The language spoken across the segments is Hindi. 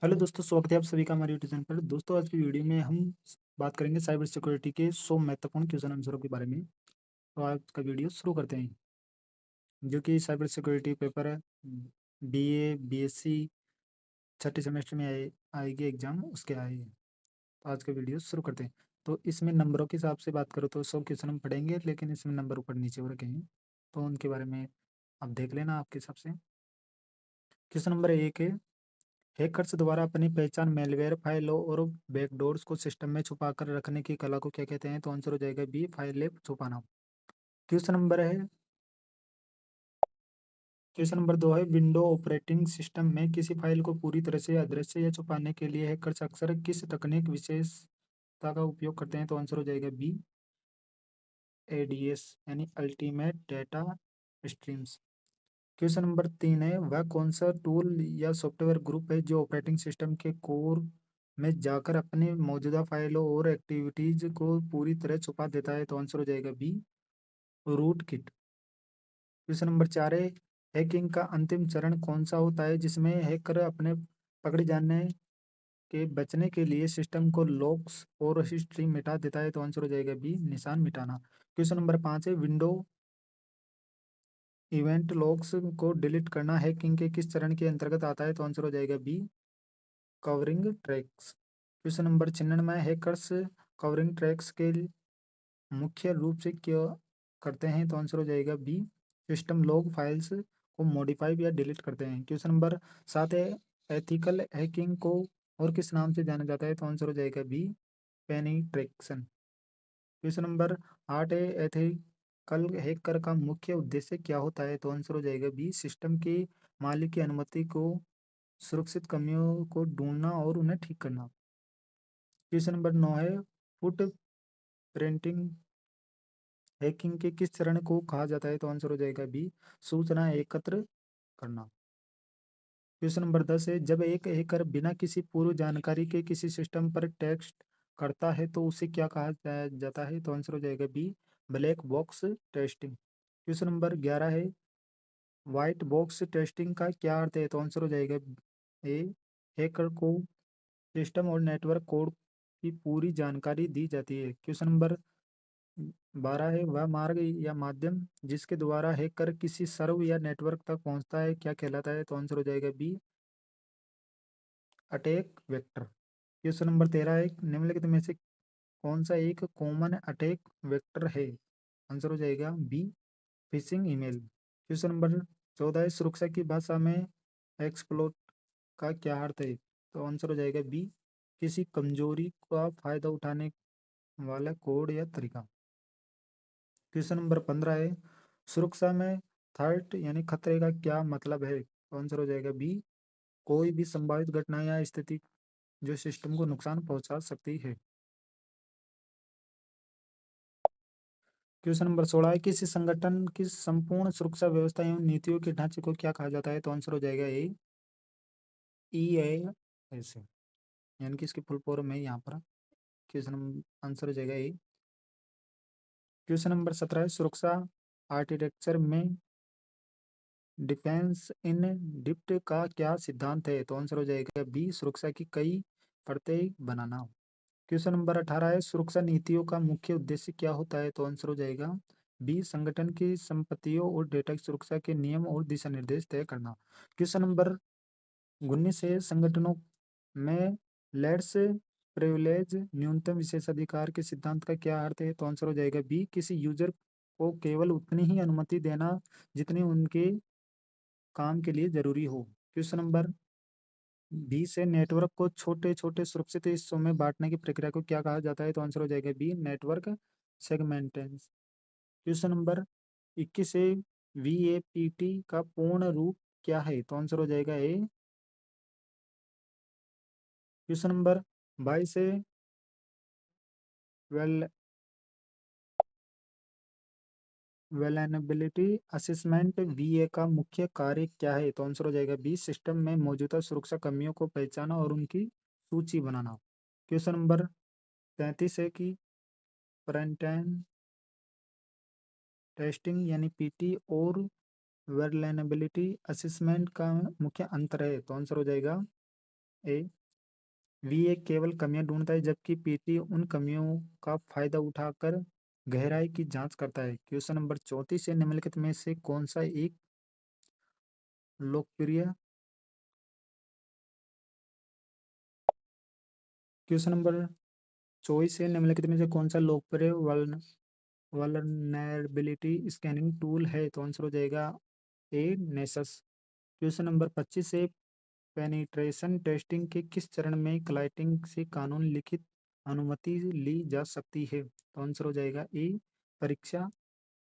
हेलो दोस्तों, स्वागत है आप सभी का हमारे यूट्यूब चैनल पर। दोस्तों, आज की वीडियो में हम बात करेंगे साइबर सिक्योरिटी के 100 महत्वपूर्ण क्वेश्चन आंसरों के बारे में। तो आज का वीडियो शुरू करते हैं, जो कि साइबर सिक्योरिटी पेपर है, बीए बीएससी छठे सेमेस्टर में आएगी एग्जाम, उसके आए हैं। तो आज का वीडियो शुरू करते हैं। तो इसमें नंबरों के हिसाब से बात करो तो 100 क्वेश्चन हम पढ़ेंगे, लेकिन इसमें नंबर ऊपर नीचे हो रखे हैं, तो उनके बारे में आप देख लेना आपके हिसाब से। क्वेश्चन नंबर 1 है, हैकर्स द्वारा अपनी पहचान मेलवेयर फाइलों और बैकडोर्स को सिस्टम में छुपाकर रखने की कला को क्या कहते हैं? तो आंसर हो जाएगा बी, फाइल छुपाना। क्वेश्चन नंबर है क्वेश्चन नंबर 2 है, विंडो ऑपरेटिंग सिस्टम में किसी फाइल को पूरी तरह से अदृश्य या छुपाने के लिए हैकर्स अक्सर किस तकनीक विशेषता का उपयोग करते हैं? तो आंसर हो जाएगा बी, एडीएस यानी ultimate data streams. Question number 3 है, वह कौन सा टूल या सॉफ्टवेयर ग्रुप है जो ऑपरेटिंग सिस्टम के कोर में जाकर अपनी मौजूदा फाइलों और एक्टिविटीज को पूरी तरह छुपा देता है? तो आंसर हो जाएगा B, root kit. Question number 4 है, हैकिंग का अंतिम चरण कौन सा होता है जिसमें हैकर अपने पकड़े जाने के बचने के लिए सिस्टम को लॉक्स और हिस्ट्री मिटा देता है? तो आंसर हो जाएगा बी, निशान मिटाना। क्वेश्चन नंबर 5 है, विंडो इवेंट लॉग्स को डिलीट करना हैकिंग के किस चरण के अंतर्गत आता है? तो आंसर हो जाएगा B, covering tracks. Question number 96, hackers covering tracks के मुख्य रूप से क्या करते हैं? तो आंसर हो जाएगा बी, सिस्टम लॉग फाइल्स को मॉडिफाई या डिलीट करते हैं। क्वेश्चन नंबर 7 है, एथिकल हैकिंग को और किस नाम से जाना जाता है? तो आंसर हो जाएगा बी, पेनिट्रेक्शन। क्वेश्चन नंबर 8 है, एथिकल हैकर का मुख्य उद्देश्य क्या होता है? तो आंसर हो जाएगा बी, सिस्टम के मालिक की अनुमति को सुरक्षित कमियों को ढूंढना और उन्हें ठीक करना। क्वेश्चन नंबर 9 है, फुट प्रिंटिंग हैकिंग के किस चरण को कहा जाता है? तो आंसर हो जाएगा बी, सूचना एकत्र करना। क्वेश्चन नंबर 10 है, जब एक हैकर बिना किसी पूर्व जानकारी के किसी सिस्टम पर टेक्स्ट करता है तो उसे क्या कहा जाता है? तो आंसर हो जाएगा B, black box testing. Question number 11 है, व्हाइट बॉक्स टेस्टिंग का क्या अर्थ है? तो आंसर हो जाएगा ए, हैकर को सिस्टम और नेटवर्क कोड की पूरी जानकारी दी जाती है। क्वेश्चन नंबर 12 है, वह मार्ग या माध्यम जिसके द्वारा हैकर किसी सर्वर या नेटवर्क तक पहुंचता है क्या कहलाता है? तो आंसर हो जाएगा B, attack vector. Question number 13 है, निम्नलिखित में से कौन सा एक कॉमन अटैक वेक्टर है? आंसर हो जाएगा B, phishing email. Question number 14 है, सुरक्षा की भाषा में एक्सप्लोट का क्या अर्थ है? तो आंसर हो जाएगा बी, किसी कमजोरी का फायदा उठाने वाला कोड या तरीका। क्वेश्चन नंबर 15 है, सुरक्षा में थर्ट यानी खतरे का क्या मतलब है? तो आंसर हो जाएगा बी, कोई भी संभावित घटना या स्थिति जो सिस्टम को नुकसान पहुंचा सकती है। क्वेश्चन नंबर 16 है, किसी संगठन की संपूर्ण सुरक्षा व्यवस्था एवं नीतियों के ढांचे को क्या कहा जाता है? तो आंसर हो जाएगा ए, ई ऐसे यानी कि इसकी फुल फॉर्म है यहाँ पर। क्वेश्चन आंसर हो जाएगा ए। क्वेश्चन नंबर 17 है, सुरक्षा आर्किटेक्चर में डिफेंस इन डिप्ट का क्या सिद्धांत है? तो आंसर हो जाएगा बी, सुरक्षा की कई परतें बनाना। क्वेश्चन नंबर 18 है, सुरक्षा नीतियों का मुख्य उद्देश्य क्या होता है? तो आंसर हो जाएगा बी, संगठन की संपत्तियों और डेटा की सुरक्षा के नियम और दिशा निर्देश तय करना। क्वेश्चन नंबर 19 है, संगठनों में लेट्स प्रिविलेज न्यूनतम विशेषाधिकार के सिद्धांत का क्या अर्थ है? तो आंसर हो जाएगा बी, किसी यूजर को केवल उतनी ही अनुमति देना जितनी उनके काम के लिए जरूरी हो। क्वेश्चन नंबर 20 से, नेटवर्क को छोटे छोटे सुरक्षित हिस्सों में बांटने की प्रक्रिया को क्या कहा जाता है? तो आंसर हो जाएगा B, network segmentation. Question number 21 से, वीएपीटी का पूर्ण रूप क्या है? तो आंसर हो जाएगा ए। क्वेश्चन नंबर 22 से, वेल वेलनेबिलिटी असेसमेंट वीए का मुख्य कार्य क्या है? तो आंसर हो जाएगा बी, सिस्टम में मौजूदा सुरक्षा कमियों को पहचाना और उनकी सूची बनाना। क्वेश्चन नंबर 33 है कि फ्रंट टेस्टिंग यानी पीटी और वेलनेबिलिटी असेसमेंट का मुख्य अंतर है? तो आंसर हो जाएगा ए, वी एक केवल कमियां ढूंढता है जबकि पीटी उन कमियों का फायदा उठाकर गहराई की जांच करता है। क्वेश्चन नंबर 34 है, निम्नलिखित में से कौन सा एक लोकप्रिय क्वेश्चन नंबर 24 है, निम्नलिखित में से कौन सा लोकप्रिय वल्नरेबिलिटी स्कैनिंग टूल है? तो आंसर हो जाएगा ए, नेसस। क्वेश्चन नंबर 25 है, पेनिट्रेशन टेस्टिंग के किस चरण में क्लाइंट से कानून लिखित अनुमति ली जा सकती है? तो आंसर हो जाएगा ए, परीक्षा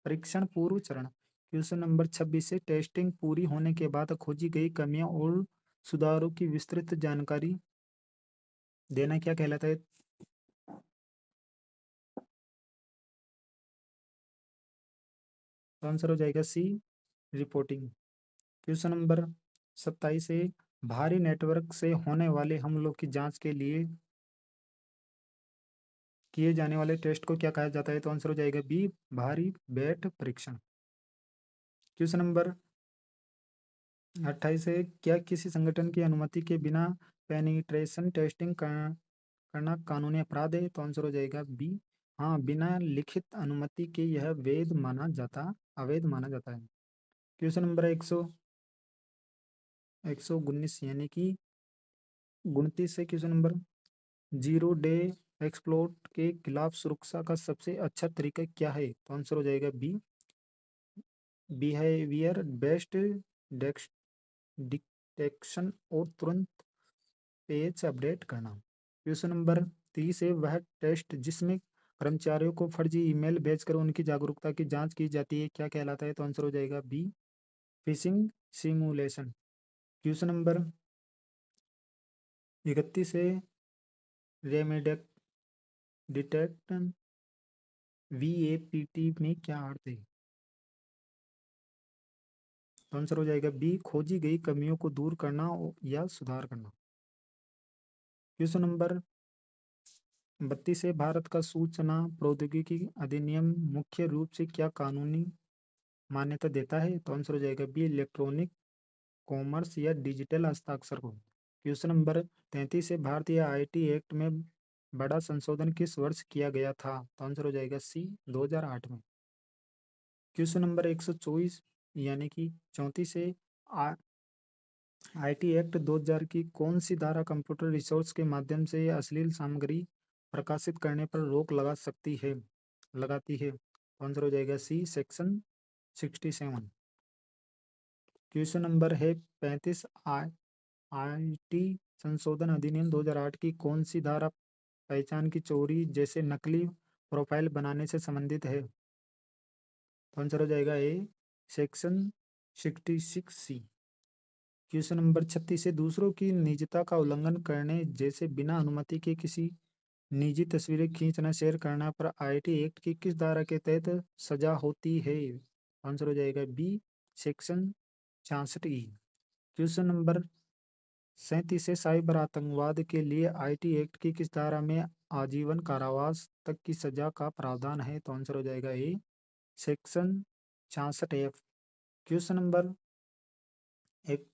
परीक्षण पूर्व चरण। क्वेश्चन नंबर 26 से, टेस्टिंग पूरी होने के बाद खोजी गई कमियां और सुधारों की विस्तृत जानकारी देना क्या कहलाता है? तो आंसर हो जाएगा सी, रिपोर्टिंग। क्वेश्चन नंबर 27 है, भारी नेटवर्क से होने वाले हमलों की जांच के लिए किए जाने वाले टेस्ट को क्या कहा जाता है? तो आंसर हो जाएगा बी, भारी बैट परीक्षण। क्वेश्चन नंबर 28 है, क्या किसी संगठन की अनुमति के बिना पेनिट्रेशन टेस्टिंग करना कानूनी अपराध है? तो आंसर हो जाएगा बी, हाँ, बिना लिखित अनुमति के यह अवैध माना जाता है। क्वेश्चन नंबर 119 यानी कि 29 से, question number, zero day exploit के खिलाफ सुरक्षा का सबसे अच्छा तरीका क्या है? तो आंसर हो जाएगा बी, बिहेवियर बेस्ड डिटेक्शन और तुरंत पेज अपडेट करना। क्वेश्चन नंबर 30 है, वह टेस्ट जिसमें कर्मचारियों को फर्जी ईमेल भेजकर उनकी जागरूकता की जांच की जाती है क्या कहलाता है? तो आंसर हो जाएगा B, phishing simulation. Question number 31 है, रेमेडिक डिटेक्ट वीएपीटी में क्या अर्थ है? तो आंसर हो जाएगा बी, खोजी गई कमियों को दूर करना या सुधार करना। क्वेश्चन नंबर 32 है, भारत का सूचना प्रौद्योगिकी अधिनियम मुख्य रूप से क्या कानूनी मान्यता देता है? तो आंसर हो जाएगा बी, इलेक्ट्रॉनिक कॉमर्स या डिजिटल हस्ताक्षर को। क्वेश्चन नंबर 33 है, भारतीय आईटी एक्ट में बड़ा संशोधन किस वर्ष किया गया था? तो आंसर हो जाएगा सी, 2008 में। क्वेश्चन नंबर 124 यानी कि 34 है, आईटी एक्ट 2000 की कौन सी धारा कंप्यूटर रिसोर्स के माध्यम से अश्लील सामग्री प्रकाशित करने पर रोक लगाती है? आंसर हो जाएगा सी, सेक्शन 67। क्वेश्चन नंबर है 35, आईटी संशोधन अधिनियम 2008 की कौन सी धारा पहचान की चोरी जैसे नकली प्रोफाइल बनाने से संबंधित है? तो आंसर हो जाएगा ए, सेक्शन 66C। क्वेश्चन नंबर 36 से, दूसरों की निजता का उल्लंघन करने जैसे बिना अनुमति के किसी निजी तस्वीरें खींचना शेयर करना पर आईटी एक्ट की किस धारा के तहत सजा होती है? आंसर हो जाएगा B, section 66E। Question number 37 से, साइबर आतंकवाद के लिए आईटी एक्ट की किस धारा में आजीवन कारावास तक की सजा का प्रावधान है? तो आंसर हो जाएगा ए, सेक्शन 66F। क्वेश्चन नंबर एक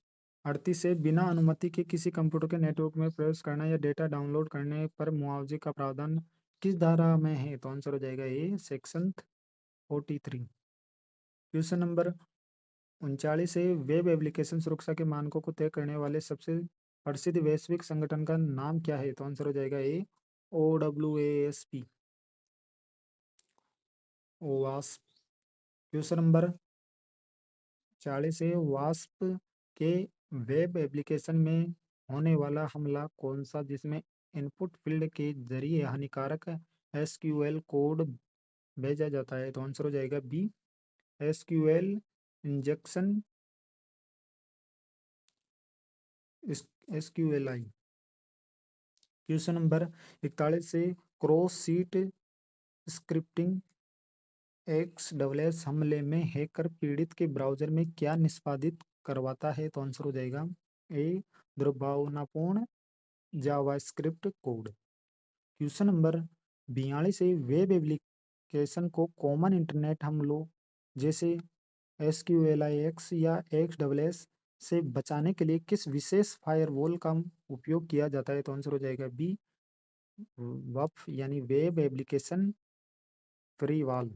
38 से, बिना अनुमति के किसी कंप्यूटर के नेटवर्क में प्रवेश करना या डेटा डाउनलोड करने पर मुआवजे का प्रावधान किस धारा में है? तो आंसर हो जाएगा ए, सेक्शन 43। क्वेश्चन नंबर 39 से, वेब एप्लीकेशन सुरक्षा के मानकों को तय करने वाले सबसे प्रसिद्ध वैश्विक संगठन का नाम क्या है? तो आंसर हो जाएगा ए, OWASP, ओवास्प। क्वेश्चन नंबर 40 है, वास्प के वेब एप्लीकेशन में होने वाला हमला कौन सा जिसमें इनपुट फील्ड के जरिए हानिकारक एसक्यूएल कोड भेजा जाता है? तो आंसर हो जाएगा B, SQL injection, SQLI. Question number 41 से, क्रॉस सीट स्क्रिप्टिंग XSS हमले में हैकर पीड़ित के ब्राउजर में क्या निष्पादित करवाता है? तो आंसर हो जाएगा ए, दुर्भावनापूर्ण जावास्क्रिप्ट कोड। क्वेश्चन नंबर 42 है, वेब एप्लीकेशन को कॉमन इंटरनेट हमलों जैसे SQLIX या XSS से बचाने के लिए किस विशेष फायरवॉल का उपयोग किया जाता है? तो आंसर हो जाएगा बी, वफ यानी web application free wall.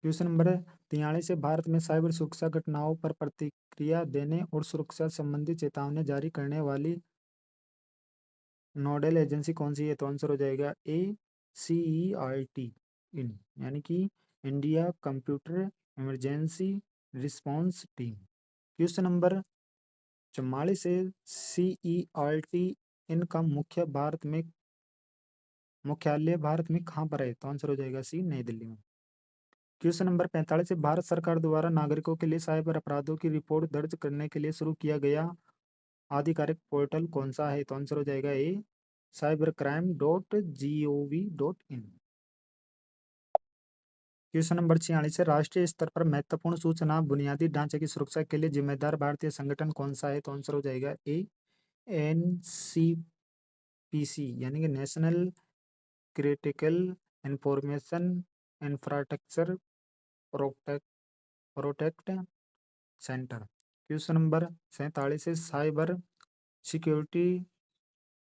Question number 43 से भारत में साइबर सुरक्षा घटनाओं पर प्रतिक्रिया देने और सुरक्षा संबंधी चेतावनी जारी करने वाली नोडल एजेंसी कौन सी है? तो आंसर हो जाएगा ए, CERT इन, यानी कि India computer emergency response team. Question number 44 से CERT इनका मुख्यालय भारत में कहाँ पर है? तो आंसर हो जाएगा सी, नई दिल्ली में। क्वेश्चन नंबर 45 से भारत सरकार द्वारा नागरिकों के लिए साइबर अपराधों की रिपोर्ट दर्ज करने के लिए शुरू किया गया आधिकारिक पोर्टल कौन सा है? तो आंसर हो जाएगा ए, cybercrime.gov.in। क्वेश्चन नंबर 46 है राष्ट्रीय स्तर पर महत्वपूर्ण सूचना बुनियादी ढांचे की सुरक्षा के लिए जिम्मेदार भारतीय संगठन कौन सा है? तो आंसर हो जाएगा ए, NCPC, यानी कि national critical information infrastructure protect centre. Question number 47 है साइबर सिक्योरिटी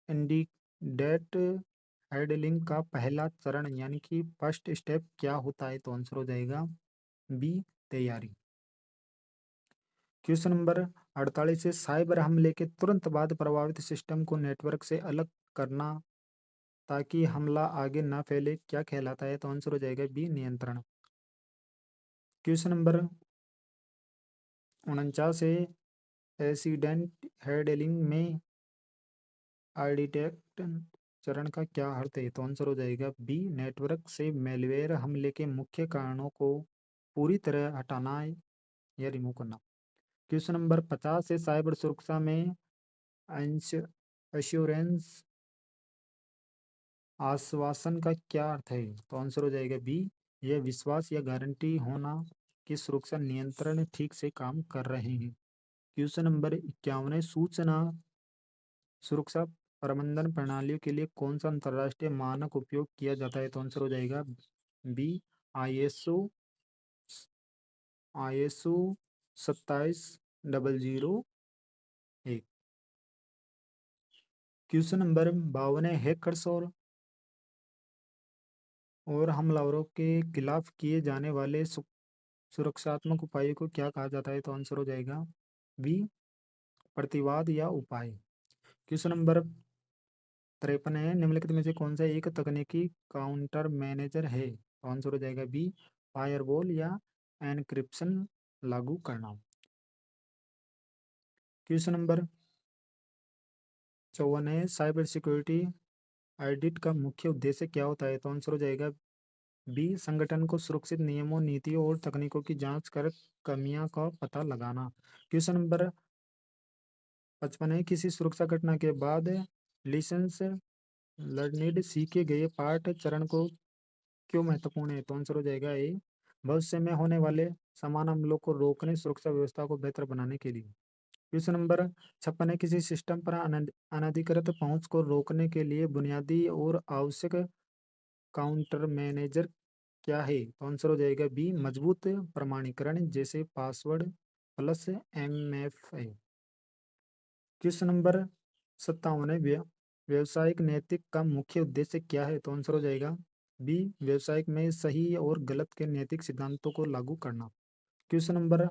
इंडिडेट हैंडलिंग का पहला चरण यानी कि फर्स्ट स्टेप क्या होता है? तो आंसर हो जाएगा बी, तैयारी। क्वेश्चन नंबर 48 से साइबर हमले के तुरंत बाद प्रभावित सिस्टम को नेटवर्क से अलग करना ताकि हमला आगे ना फैले क्या कहलाता है? तो आंसर हो जाएगा बी, नियंत्रण। क्वेश्चन नंबर 49 है एक्सीडेंट हैंडलिंग में डिटेक्ट चरण का क्या अर्थ है? तो आंसर हो जाएगा बी, नेटवर्क से मैलवेयर हमले के मुख्य कारणों को पूरी तरह हटाना या रिमूव करना। क्वेश्चन नंबर 50 है साइबर सुरक्षा में एश्योरेंस आश्वासन का क्या अर्थ है? तो आंसर हो जाएगा बी, यह विश्वास या गारंटी होना कि सुरक्षा नियंत्रण ठीक से काम कर रहे हैं। क्वेश्चन नंबर 51 सूचना सुरक्षा प्रबंधन प्रणालियों के लिए कौन सा अंतर्राष्ट्रीय मानक उपयोग किया जाता है? तो आंसर हो जाएगा बी, ISO 27001। क्वेश्चन नंबर 52 है हैकर्स और हमलावरों के खिलाफ किए जाने वाले सुरक्षात्मक उपायों को क्या कहा जाता है? तो आंसर हो जाएगा बी, प्रतिवाद या उपाय। क्वेश्चन नंबर 53 है निम्नलिखित में से कौन सा एक तकनीकी काउंटर मैनेजर है? तो आंसर हो जाएगा बी, फायरवॉल या एनक्रिप्शन लागू करना। क्वेश्चन नंबर 54 है साइबर सिक्योरिटी ऑडिट का मुख्य उद्देश्य क्या होता है? तो आंसर हो जाएगा बी, संगठन को सुरक्षित नियमों, नीतियों और तकनीकों की जांच कर कमियां का पता लगाना। क्वेश्चन नंबर 55 है किसी सुरक्षा घटना के बाद लिसेंस लर्निड सीखे गए पाठ चरण को क्यों महत्वपूर्ण है? तो आंसर हो जाएगा ए, भविष्य में होने वाले समान हमलों को रोकने सुरक्षा व्यवस्था को बेहतर बनाने के लिए। क्वेश्चन नंबर 56 है किसी सिस्टम पर अनधिकृत पहुंच को रोकने के लिए बुनियादी और आवश्यक काउंटर मैनेजर क्या है? तो आंसर हो जाएगा बी, मजबूत प्रमाणीकरण जैसे password plus MFA। Question number 57 है व्यवसायिक नैतिक का मुख्य उद्देश्य क्या है? तो आंसर हो जाएगा बी, व्यवसायिक में सही और गलत के नैतिक सिद्धांतों को लागू करना। क्वेश्चन नंबर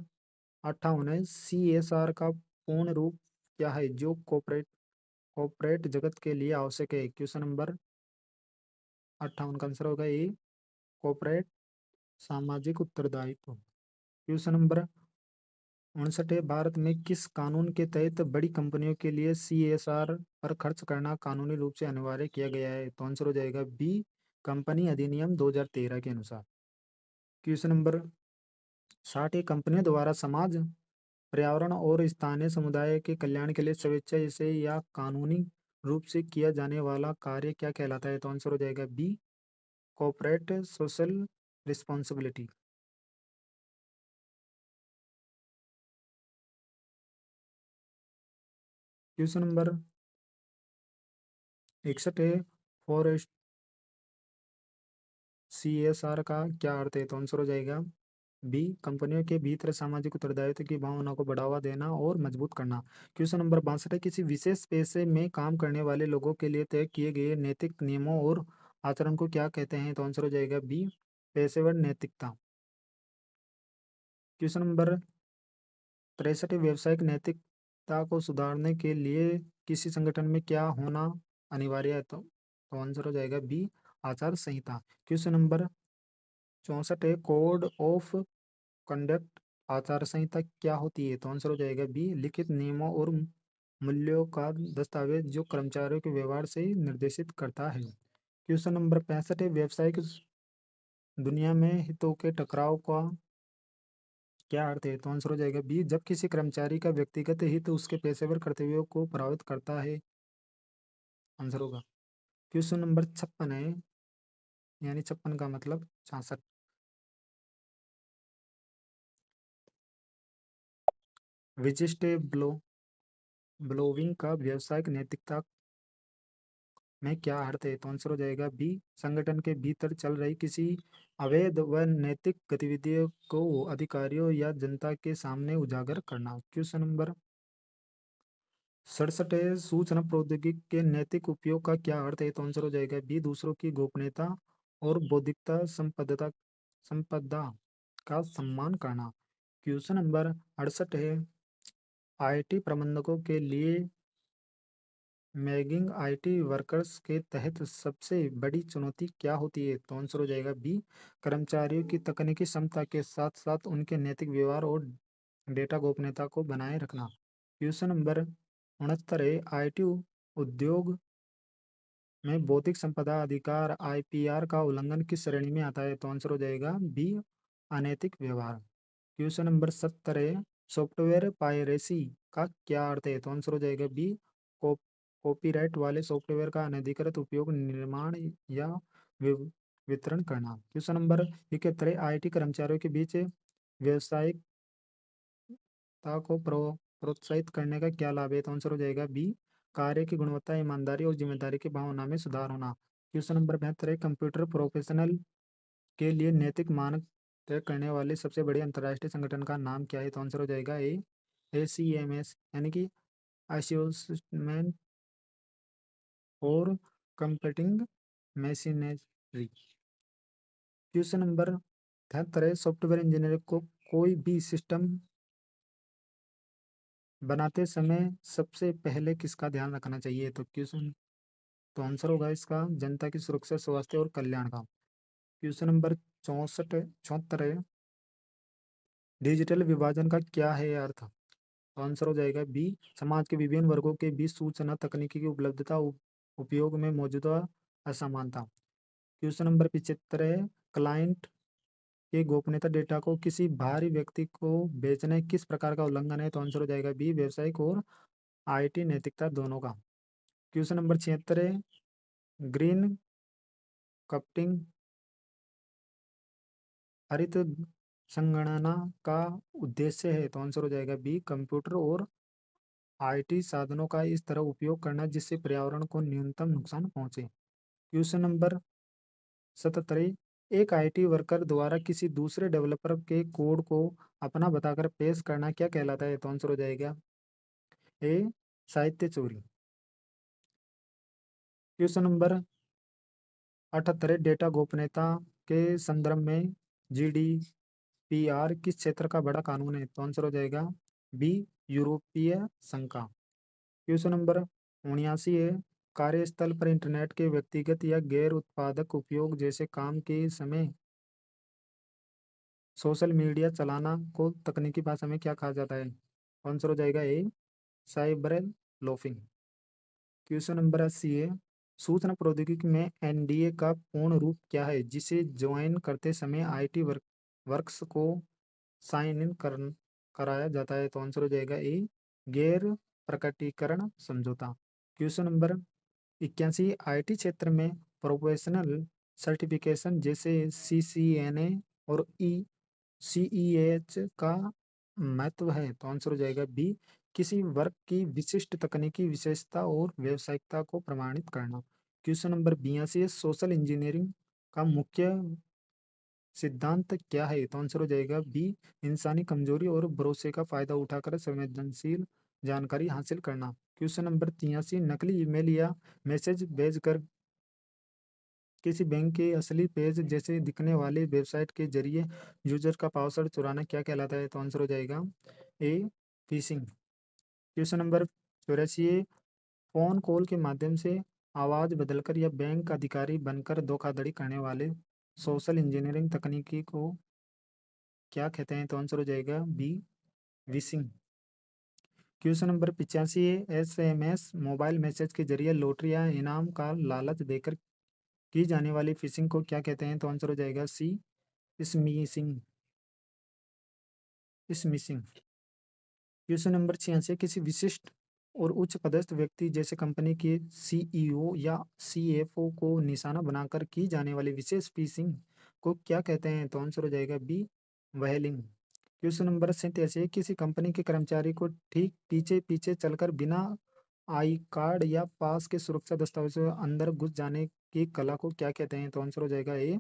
58 है CSR का पूर्ण रूप क्या है जो कॉर्पोरेट जगत के लिए आवश्यक है? क्वेश्चन नंबर 58 का आंसर होगा ए, कॉर्पोरेट सामाजिक उत्तरदायित्व। क्वेश्चन नंबर 59 है भारत में किस कानून के तहत बड़ी कंपनियों के लिए CSR पर खर्च करना कानूनी रूप से अनिवार्य किया गया है? तो आंसर हो जाएगा बी, कंपनी अधिनियम 2013 के अनुसार। क्वेश्चन नंबर 60 है कंपनियों द्वारा समाज, पर्यावरण और स्थानीय समुदाय के कल्याण के लिए स्वेच्छा से या कानूनी रूप से किया जाने वाला कार्य क्या कहलाता है? तो आंसर हो जाएगा B, corporate social responsibility. Question number 61 है फॉरेस्ट CSR का क्या अर्थ है? तो आंसर हो जाएगा बी कंपनियों के भीतर सामाजिक उत्तरदायित्व की भावना को बढ़ावा देना और मजबूत करना। क्वेश्चन नंबर 62 है, किसी विशेष पेशे में काम करने वाले लोगों के लिए तय किए गए नैतिक नियमों और आचरण को क्या कहते हैं? तो आंसर हो जाएगा बी पेशेवर नैतिकता। क्वेश्चन नंबर 63, व्यावसायिक नैतिकता को सुधारने के लिए किसी संगठन में क्या होना अनिवार्य है? तो आंसर हो जाएगा बी आचार संहिता। क्वेश्चन नंबर 64 है, कोड ऑफ कंडक्ट आचार संहिता क्या होती है? तो आंसर हो जाएगा बी लिखित नियमों और मूल्यों का दस्तावेज जो कर्मचारियों के व्यवहार से निर्देशित करता है। क्वेश्चन नंबर 65 है, व्यावसायिक दुनिया में हितों के टकराव का क्या अर्थ है? तो आंसर हो जाएगा बी जब किसी कर्मचारी का व्यक्तिगत हित उसके पेशेवर कर्तव्यों को प्रभावित करता है। आंसर होगा। क्वेश्चन नंबर 56 है, यानी 56 का मतलब 66, विजिस्टे ब्लोविंग का व्यावसायिक नैतिकता में क्या अर्थ है? तो आंसर हो जाएगा बी संगठन के भीतर चल रही किसी अवैध व नैतिक गतिविधियों को अधिकारियों या जनता के सामने उजागर करना। क्वेश्चन नंबर 67 है, सूचना प्रौद्योगिकी के नैतिक उपयोग का क्या अर्थ है? तो आंसर हो जाएगा बी दूसरों की गोपनीयता और बौद्धिकता संपदा का सम्मान करना। क्वेश्चन नंबर 68 है, आईटी प्रबंधकों के लिए मैगिंग आईटी वर्कर्स के तहत सबसे बड़ी चुनौती क्या होती है? तो आंसर हो जाएगा बी कर्मचारियों की तकनीकी क्षमता के साथ साथ उनके नैतिक व्यवहार और डेटा गोपनीयता को बनाए रखना। क्वेश्चन नंबर 69 है, आईटी उद्योग में बौद्धिक संपदा अधिकार आईपीआर का उल्लंघन किस श्रेणी में आता है? तो आंसर हो जाएगा बी अनैतिक व्यवहार। क्वेश्चन नंबर 70 है, सॉफ्टवेयर पायरेसी का क्या अर्थ है? तो आंसर हो जाएगा बी कॉपीराइट वाले सॉफ्टवेयर का अनधिकृत उपयोग, निर्माण या वि- वितरण करना। क्वेश्चन नंबर 71 है, आईटी कर्मचारियों के बीच व्यावसायिकता को प्रोत्साहित करने का क्या लाभ है? तो आंसर हो जाएगा बी कार्य की गुणवत्ता, ईमानदारी और जिम्मेदारी की भावना में सुधार होना। क्वेश्चन नंबर 72 है, कंप्यूटर प्रोफेशनल के लिए नैतिक मानक तय करने वाले सबसे बड़े अंतर्राष्ट्रीय संगठन का नाम क्या है? तो आंसर हो जाएगा ए ACMS, यानी कि association for computing machinery. Question number 73 है, सॉफ्टवेयर इंजीनियर को कोई भी सिस्टम बनाते समय सबसे पहले किसका ध्यान रखना चाहिए? तो आंसर होगा इसका जनता की सुरक्षा, स्वास्थ्य और कल्याण का। क्वेश्चन नंबर 74 है, डिजिटल विभाजन का क्या है अर्थ? तो आंसर हो जाएगा बी समाज के विभिन्न वर्गों के बीच सूचना तकनीकी की उपलब्धता उपयोग में मौजूदा असमानता। क्वेश्चन नंबर 75 है, क्लाइंट के गोपनीयता डेटा को किसी बाहरी व्यक्ति को बेचने किस प्रकार का उल्लंघन है? तो आंसर हो जाएगा बी व्यवसायिक और आईटी नैतिकता दोनों का। क्वेश्चन नंबर 76 है, ग्रीन कपटिंग हरित संगणना का उद्देश्य है? तो आंसर हो जाएगा बी कंप्यूटर और आईटी साधनों का इस तरह उपयोग करना जिससे पर्यावरण को न्यूनतम नुकसान पहुंचे। क्वेश्चन नंबर 77, एक आईटी वर्कर द्वारा किसी दूसरे डेवलपर के कोड को अपना बताकर पेश करना क्या कहलाता है? तो आंसर हो जाएगा ए साहित्य चोरी। क्वेश्चन नंबर 78, डेटा गोपनीयता के संदर्भ में GDPR किस क्षेत्र का बड़ा कानून है? तो आंसर हो जाएगा बी यूरोपीय संघ का। क्वेश्चन नंबर 79 है, कार्यस्थल पर इंटरनेट के व्यक्तिगत या गैर उत्पादक उपयोग जैसे काम के समय सोशल मीडिया चलाना को तकनीकी भाषा में क्या कहा जाता है? आंसर हो जाएगा ए साइबर लोफिंग। क्वेश्चन नंबर 80 है, सूचना प्रौद्योगिकी में NDA का पूर्ण रूप क्या है जिसे ज्वाइन करते समय आईटी वर्क्स को साइन इन कराया जाता है? तो आंसर हो जाएगा ए गैर प्रकटीकरण समझौता। क्वेश्चन नंबर 81, आईटी क्षेत्र में प्रोफेशनल सर्टिफिकेशन जैसे CCNA और CEH का महत्व है? तो आंसर हो जाएगा बी किसी वर्ग की विशिष्ट तकनीकी विशेषता और व्यावसायिकता को प्रमाणित करना। क्वेश्चन नंबर 82 है, सोशल इंजीनियरिंग का मुख्य सिद्धांत क्या है? तो आंसर हो जाएगा बी, इंसानी कमजोरी और भरोसे का फायदा उठाकर संवेदनशील जानकारी हासिल करना। क्वेश्चन नंबर 83, नकली ईमेल या मैसेज भेजकर किसी बैंक के असली पेज जैसे दिखने वाले वेबसाइट के जरिए यूजर का पासवर्ड चुराना क्या कहलाता है? तो आंसर हो जाएगा A, phishing. Question number 84, phone call के माध्यम से आवाज बदलकर या बैंक अधिकारी बनकर धोखाधड़ी करने वाले सोशल इंजीनियरिंग तकनीकी को क्या कहते हैं? तो आंसर हो जाएगा B, vishing. Question number 85, SMS mobile message के जरिए लॉटरी या इनाम का लालच देकर की जाने वाली फिशिंग को क्या कहते हैं? तो आंसर हो जाएगा सी, स्मीशिंग। स्मिशिंग। क्वेश्चन नंबर 86, किसी विशिष्ट और उच्च पदस्थ व्यक्ति जैसे कंपनी के सीईओ या सीएफओ को निशाना बनाकर की जाने वाली विशेष फिशिंग को क्या कहते हैं? तो आंसर हो जाएगा बी, व्हेलिंग। क्वेश्चन नंबर 87, किसी कंपनी के कर्मचारी को ठीक पीछे पीछे चलकर बिना आई कार्ड या पास के सुरक्षा दस्तावेजों के अंदर घुस जाने की कला को क्या कहते हैं? तो आंसर हो जाएगा ए,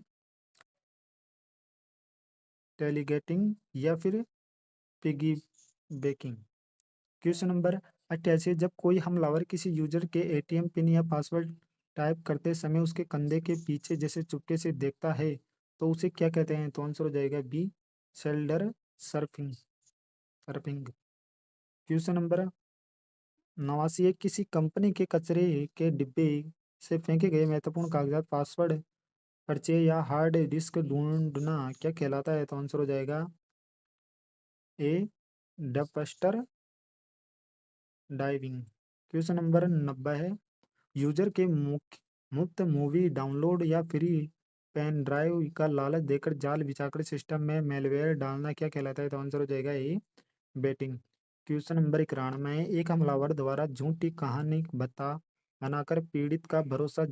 टेलीगेटिंग या फिर पिगी बेकिंग। क्वेश्चन नंबर 88, जब कोई हमलावर किसी यूजर के एटीएम पिन या पासवर्ड टाइप करते समय उसके कंधे के पीछे जैसे चुपके से देखता है तो उसे क्या कहते हैं? तो आंसर हो जाएगा B, shoulder surfing surfing. Question number 89, किसी कंपनी के कचरे के डिब्बे से फेंके गए महत्वपूर्ण कागजात, पासवर्ड, पर्चे या हार्ड डिस्क ढूंढना क्या कहलाता है? तो आंसर हो जाएगा ए, डपस्टर डाइविंग। क्वेश्चन नंबर 90 है, यूजर के मुफ्त मूवी डाउनलोड या फ्री पेन ड्राइव का लालच देकर जाल बिछाकर सिस्टम में मैलवेयर डालना क्या कहलाता है? तो आंसर हो जाएगा ए, बेटिंग। क्वेश्चन नंबर 91, एक हमलावर द्वारा झूठी कहानी बनाकर पीड़ित का भरोसा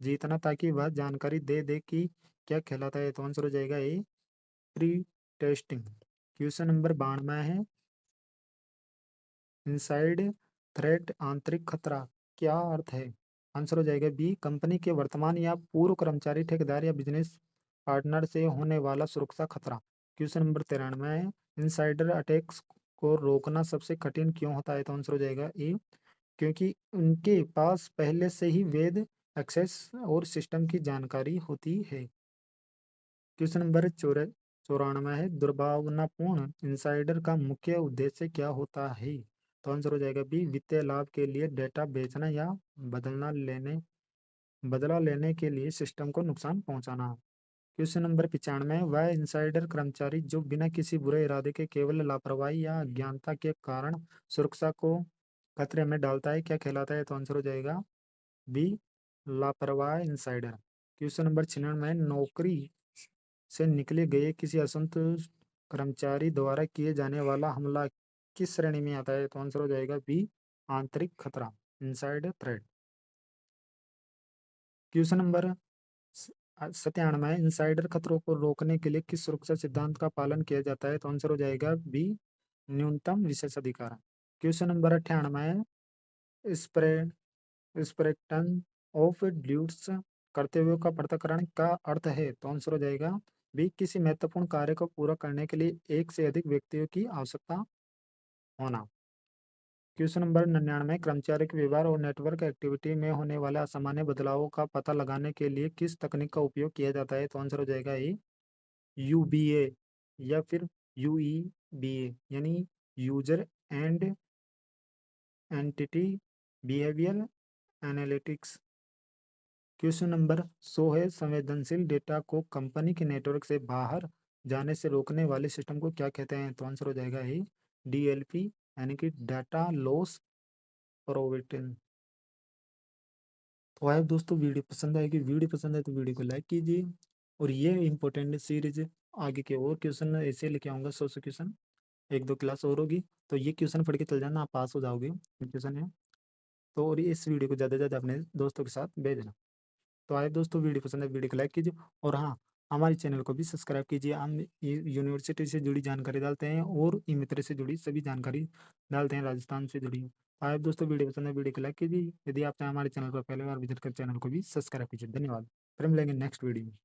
जीतना ताकि वह जानकारी दे दे कि क्या कहलाता है? तो आंसर हो जाएगा ए, प्री टेस्टिंग। क्वेश्चन नंबर 92 है, इनसाइड थ्रेट आंतरिक खतरा क्या अर्थ है? आंसर हो जाएगा बी, कंपनी के वर्तमान या पूर्व कर्मचारी, ठेकेदार या बिजनेस पार्टनर से होने वाला सुरक्षा खतरा। क्वेश्चन नंबर 93 है, इनसाइडर अटैक्स को रोकना सबसे कठिन क्यों होता है? तो आंसर हो जाएगा ए, क्योंकि उनके पास पहले से ही वैध एक्सेस और सिस्टम की जानकारी होती है। क्वेश्चन नंबर 94 है, दुर्भावनापूर्ण इंसाइडर का मुख्य उद्देश्य क्या होता है? तो आंसर हो जाएगा बी, वित्तीय लाभ के लिए डेटा बेचना या बदलना लेने बदला लेने के लिए सिस्टम को नुकसान पहुंचाना। क्वेश्चन नंबर 95, वह इंसाइडर कर्मचारी जो बिना किसी बुरे इरादे के केवल लापरवाही या अज्ञानता के कारण सुरक्षा को खतरे में डालता है क्या कहलाता है? तो आंसर हो जाएगा बी, लापरवाह इंसाइडर। क्वेश्चन नंबर 96, नौकरी से निकले गए किसी असंतुष्ट कर्मचारी द्वारा किए जाने वाला हमला किस श्रेणी में आता है? तो आंसर हो जाएगा बी, आंतरिक खतरा, inside threat. Question number 97, insider खतरों को रोकने के लिए किस सुरक्षा सिद्धांत का पालन किया जाता है? तो आंसर हो जाएगा बी, न्यूनतम विशेषाधिकार। क्वेश्चन नंबर 98, स्प्रे स्प्रेक्टन ऑफ ड्यूट्स कर्तव्यों का पृथक्करण का अर्थ है? तो आंसर हो जाएगा बी, किसी महत्वपूर्ण कार्य को पूरा करने के लिए एक से अधिक व्यक्तियों की आवश्यकता होना। क्वेश्चन नंबर 99, कर्मचारी के व्यवहार और नेटवर्क एक्टिविटी में होने वाले असामान्य बदलावों का पता लगाने के लिए किस तकनीक का उपयोग किया जाता है? तो आंसर हो जाएगा ए, यूबीए या फिर यूईबीए यानी user and entity behaviour analytics. Question number 100 है, संवेदनशील डेटा को कंपनी के नेटवर्क से बाहर जाने से रोकने वाले सिस्टम को क्या कहते हैं? तो आंसर हो जाएगा ए, डीएलपी यानी कि डाटा लॉस प्रिवेंशन। तो आए दोस्तों, वीडियो पसंद आएगी, वीडियो पसंद आए तो वीडियो को लाइक कीजिए और ये इंपॉर्टेंट सीरीज आगे के और क्वेश्चन ऐसे लेके आऊँगा, 100 क्वेश्चन, एक दो क्लास और होगी तो ये क्वेश्चन पढ़ के चल जाना, आप पास हो जाओगे क्वेश्चन है। तो और इस वीडियो को ज़्यादा से ज़्यादा अपने दोस्तों के साथ भेजना। तो आए दोस्तों, वीडियो पसंद है वीडियो को लाइक कीजिए और हाँ, हमारे चैनल को भी सब्सक्राइब कीजिए। हम यूनिवर्सिटी से जुड़ी जानकारी डालते हैं और ई मित्र से जुड़ी सभी जानकारी डालते हैं, राजस्थान से जुड़ी। आए दोस्तों, वीडियो पसंद है वीडियो को लाइक कीजिए। यदि आप चाहें हमारे चैनल पर पहली बार विजिट कर चैनल को भी सब्सक्राइब कीजिए। धन्यवाद। फिर मिलेंगे नेक्स्ट वीडियो में।